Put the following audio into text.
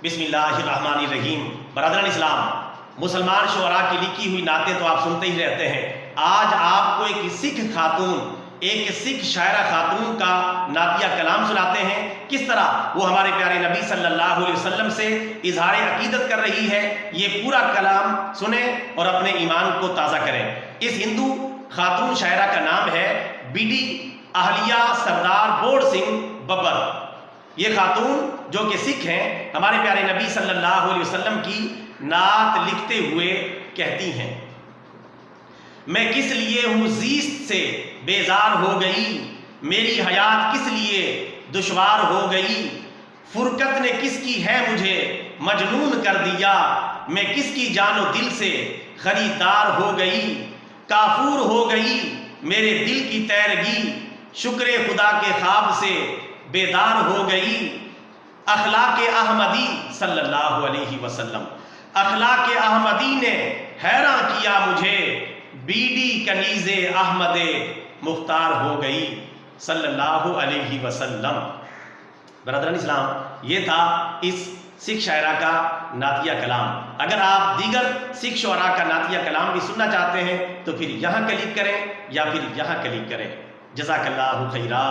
बिस्मिल्लाहिर्रहमानिर्रहीम। बरदरान इस्लाम, मुसलमान शुअरा की लिखी हुई नातें तो आप सुनते ही रहते हैं। आज आपको एक सिख खातून, एक सिख शायरा खातून का नातिया कलाम सुनाते हैं। किस तरह वो हमारे प्यारे नबी सल्लल्लाहु अलैहि वसल्लम से इजहार अकीदत कर रही है। ये पूरा कलाम सुने और अपने ईमान को ताज़ा करें। इस हिंदू खातून शायरा का नाम है बीडी अहलिया सरदार बोड़ सिंह बब्बर। ये खातून जो कि सिख हैं, हमारे प्यारे नबी सल्लल्लाहु अलैहि वसल्लम की नात लिखते हुए कहती हैं, मैं किस लिए हूँ ज़ीस्त से बेजार हो गई, मेरी हयात किस लिए दुश्वार हो गई, फुरकत ने किसकी है मुझे मजनून कर दिया, मैं किसकी जानो दिल से खरीदार हो गई, काफूर हो गई मेरे दिल की तैरगी, शुक्र खुदा के ख्वाब से बेदार हो गई। अखलाके अहमदी सल्लल्लाहु अलैहि वसल्लम, अखलाके अहमदी ने हैरान किया मुझे, बीडी कनीज़े अहमदे मुख्तार हो गई सल्लल्लाहु अलैहि वसल्लम। बरदरान इस्लाम, ये था इस सिख शायरा का नातिया कलाम। अगर आप दीगर सिख शुअरा का नातिया कलाम भी सुनना चाहते हैं तो फिर यहाँ क्लिक करें या फिर यहाँ क्लिक करें। जज़ाकल्लाहु खैरा।